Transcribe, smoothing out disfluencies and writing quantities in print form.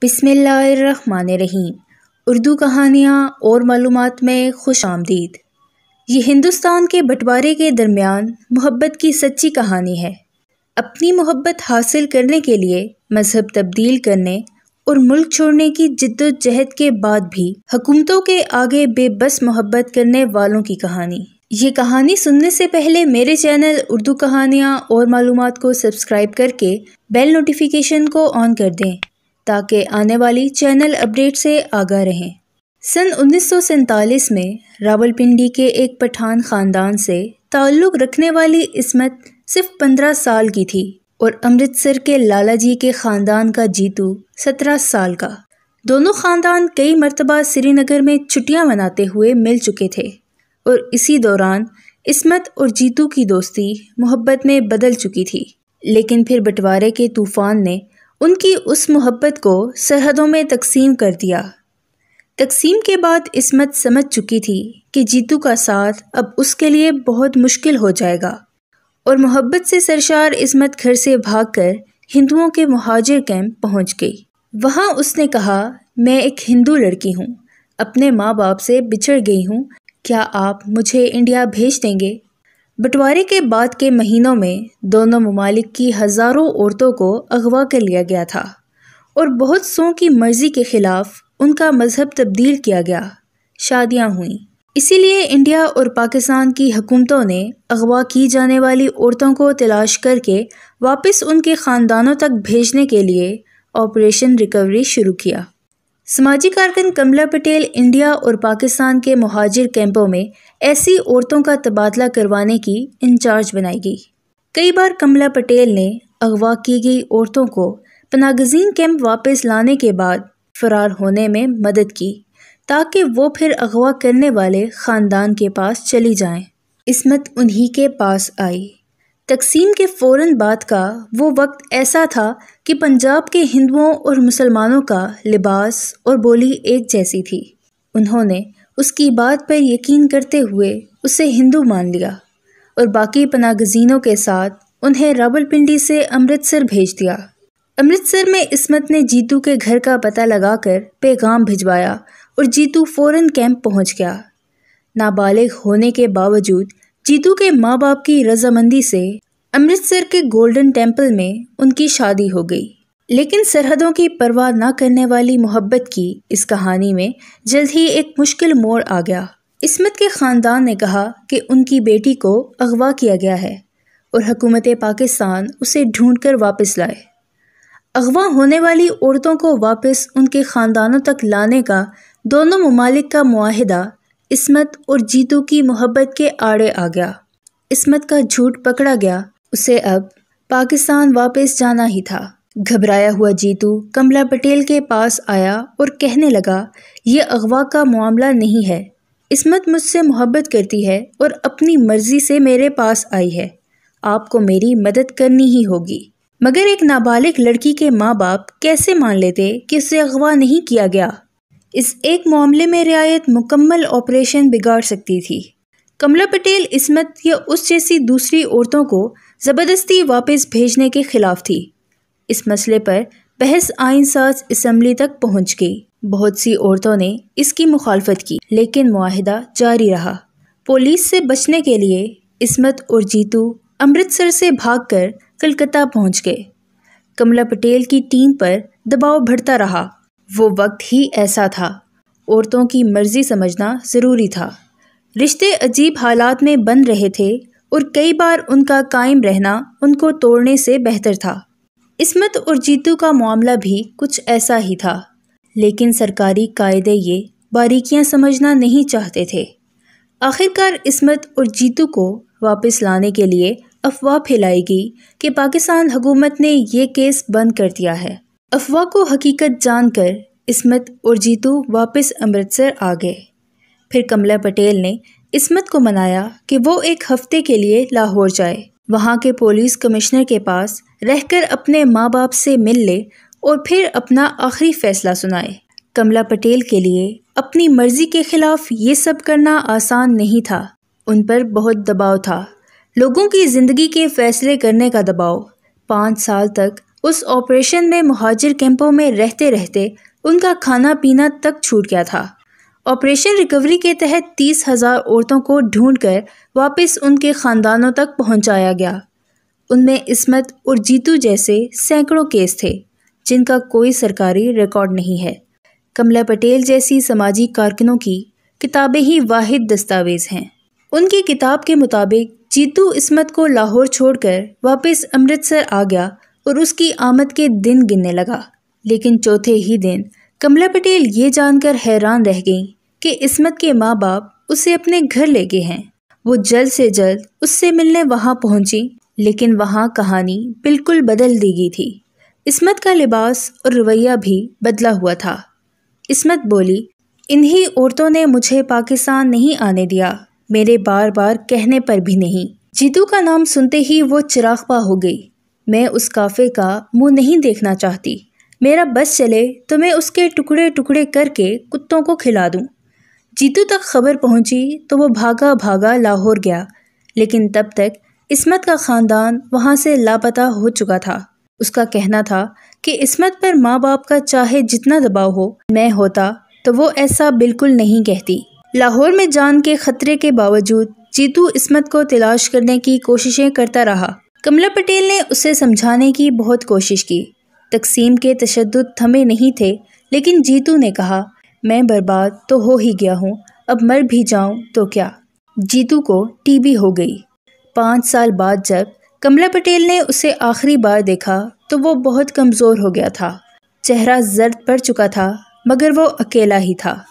बिस्मिल्लाहिर्रहमानिर्रहीम। उर्दू कहानियाँ और मालूमात में खुश आमदीद। ये हिंदुस्तान के बंटवारे के दरमियान मोहब्बत की सच्ची कहानी है। अपनी मोहब्बत हासिल करने के लिए मज़हब तब्दील करने और मुल्क छोड़ने की जिद्दोजहद के बाद भी हुकूमतों के आगे बेबस मोहब्बत करने वालों की कहानी। ये कहानी सुनने से पहले मेरे चैनल उर्दू कहानियाँ और मालूमात को सब्सक्राइब करके बेल नोटिफिकेशन को ऑन कर दें ताकि आने वाली चैनल अपडेट से आगाह रहें। सन 1947 में रावलपिंडी के एक पठान ख़ानदान से ताल्लुक़ रखने वाली इस्मत सिर्फ 15 साल की थी और अमृतसर के लाला जी के ख़ानदान का जीतू 17 साल का। दोनों ख़ानदान कई मरतबा श्रीनगर में छुट्टियां मनाते हुए मिल चुके थे और इसी दौरान इस्मत और जीतू की दोस्ती मोहब्बत में बदल चुकी थी। लेकिन फिर बंटवारे के तूफ़ान ने उनकी उस मोहब्बत को सरहदों में तकसीम कर दिया। तकसीम के बाद इस्मत समझ चुकी थी कि जीतू का साथ अब उसके लिए बहुत मुश्किल हो जाएगा और मोहब्बत से सरशार इस्मत घर से भागकर हिंदुओं के मुहाजिर कैंप पहुंच गई। वहां उसने कहा, मैं एक हिंदू लड़की हूं, अपने माँ बाप से बिछड़ गई हूं, क्या आप मुझे इंडिया भेज देंगे? बंटवारे के बाद के महीनों में दोनों ममालिक की हज़ारों औरतों को अगवा कर लिया गया था और बहुत सौ की मर्ज़ी के ख़िलाफ़ उनका मज़हब तब्दील किया गया। शादियां हुईं। इसीलिए इंडिया और पाकिस्तान की हुकूमतों ने अगवा की जाने वाली औरतों को तलाश करके वापस उनके ख़ानदानों तक भेजने के लिए ऑपरेशन रिकवरी शुरू किया। समाजी कारकुन कमला पटेल इंडिया और पाकिस्तान के मुहाजिर कैंपों में ऐसी औरतों का तबादला करवाने की इंचार्ज बनाई गई। कई बार कमला पटेल ने अगवा की गई औरतों को पनागज़ीन कैंप वापस लाने के बाद फरार होने में मदद की ताकि वो फिर अगवा करने वाले ख़ानदान के पास चली जाएं। इस्मत उन्हीं के पास आई। तकसीम के फ़ौरन बाद का वो वक्त ऐसा था कि पंजाब के हिंदुओं और मुसलमानों का लिबास और बोली एक जैसी थी। उन्होंने उसकी बात पर यकीन करते हुए उसे हिंदू मान लिया और बाकी पनागज़ीनों के साथ उन्हें रावलपिंडी से अमृतसर भेज दिया। अमृतसर में इस्मत ने जीतू के घर का पता लगाकर पैगाम भिजवाया और जीतू फ़ौरन कैंप पहुंच गया। नाबालिग होने के बावजूद जीतू के माँ बाप की रजामंदी से अमृतसर के गोल्डन टेम्पल में उनकी शादी हो गई। लेकिन सरहदों की परवाह न करने वाली मोहब्बत की इस कहानी में जल्द ही एक मुश्किल मोड़ आ गया। इस्मत के ख़ानदान ने कहा कि उनकी बेटी को अगवा किया गया है और हुकूमत पाकिस्तान उसे ढूंढकर वापस लाए। अगवा होने वाली औरतों को वापस उनके ख़ानदानों तक लाने का दोनों ममालिक का मुआहिदा इस्मत और जीतू की मोहब्बत के आड़े आ गया। इस्मत का झूठ पकड़ा गया। उसे अब पाकिस्तान वापस जाना ही था। घबराया हुआ जीतू कमला पटेल के पास आया और कहने लगा, ये अगवा का मामला नहीं है। इस्मत मुझसे मोहब्बत करती है और अपनी मर्जी से मेरे पास आई है। आपको मेरी मदद करनी ही होगी। मगर एक नाबालिग लड़की के माँ बाप कैसे मान लेते कि उसे अगवा नहीं किया गया? इस एक मामले में रियायत मुकम्मल ऑपरेशन बिगाड़ सकती थी। कमला पटेल इस्मत या उस जैसी दूसरी औरतों को ज़बरदस्ती वापस भेजने के खिलाफ थी। इस मसले पर बहस आइनसाज असम्बली तक पहुंच गई। बहुत सी औरतों ने इसकी मुखालफत की, लेकिन मुआहिदा जारी रहा। पुलिस से बचने के लिए इस्मत और जीतू अमृतसर से भागकर कलकत्ता पहुंच गए। कमला पटेल की टीम पर दबाव बढ़ता रहा। वो वक्त ही ऐसा था। औरतों की मर्जी समझना ज़रूरी था। रिश्ते अजीब हालात में बन रहे थे और कई बार उनका कायम रहना उनको तोड़ने से बेहतर था। इस्मत और जीतू का मामला भी कुछ ऐसा ही था, लेकिन सरकारी कायदे ये बारीकियां समझना नहीं चाहते थे। आखिरकार इस्मत और जीतू को वापस लाने के लिए अफवाह फैलाई गई कि पाकिस्तान हुकूमत ने ये केस बंद कर दिया है। अफवाह को हकीकत जानकर इस्मत और जीतू वापस अमृतसर आ गए। फिर कमला पटेल ने इस्मत को मनाया कि वो एक हफ्ते के लिए लाहौर जाए, वहाँ के पुलिस कमिश्नर के पास रहकर अपने माँ बाप से मिल ले और फिर अपना आखिरी फैसला सुनाए। कमला पटेल के लिए अपनी मर्जी के खिलाफ ये सब करना आसान नहीं था। उन पर बहुत दबाव था, लोगों की ज़िंदगी के फैसले करने का दबाव। 5 साल तक उस ऑपरेशन में मुहाजिर कैंपों में रहते रहते उनका खाना पीना तक छूट गया था। ऑपरेशन रिकवरी के तहत 30,000 औरतों को ढूंढकर वापस उनके ख़ानदानों तक पहुंचाया गया। उनमें इस्मत और जीतू जैसे सैकड़ों केस थे जिनका कोई सरकारी रिकॉर्ड नहीं है। कमला पटेल जैसी समाजी कारकुनों की किताबें ही वाहिद दस्तावेज़ हैं। उनकी किताब के मुताबिक जीतू इस्मत को लाहौर छोड़कर वापस अमृतसर आ गया और उसकी आमद के दिन गिनने लगा। लेकिन चौथे ही दिन कमला पटेल ये जानकर हैरान रह गईं कि इस्मत के माँ बाप उसे अपने घर ले गए हैं। वो जल्द से जल्द उससे मिलने वहाँ पहुँची, लेकिन वहाँ कहानी बिल्कुल बदल दी गई थी। इस्मत का लिबास और रवैया भी बदला हुआ था। इस्मत बोली, इन्हीं औरतों ने मुझे पाकिस्तान नहीं आने दिया, मेरे बार बार कहने पर भी नहीं। जीतू का नाम सुनते ही वो चिरागपा हो गई। मैं उस काफे का मुंह नहीं देखना चाहती। मेरा बस चले तो मैं उसके टुकड़े टुकड़े करके कुत्तों को खिला दूं। जीतू तक खबर पहुंची तो वो भागा भागा लाहौर गया, लेकिन तब तक इस्मत का ख़ानदान वहाँ से लापता हो चुका था। उसका कहना था कि इस्मत पर माँ बाप का चाहे जितना दबाव हो, मैं होता तो वो ऐसा बिल्कुल नहीं कहती। लाहौर में जान के खतरे के बावजूद जीतू इस्मत को तलाश करने की कोशिशें करता रहा। कमला पटेल ने उसे समझाने की बहुत कोशिश की। तकसीम के तशद्दुद थमे नहीं थे, लेकिन जीतू ने कहा, मैं बर्बाद तो हो ही गया हूँ, अब मर भी जाऊँ तो क्या। जीतू को टीबी हो गई। 5 साल बाद जब कमला पटेल ने उसे आखिरी बार देखा तो वो बहुत कमज़ोर हो गया था। चेहरा जर्द पड़ चुका था, मगर वो अकेला ही था।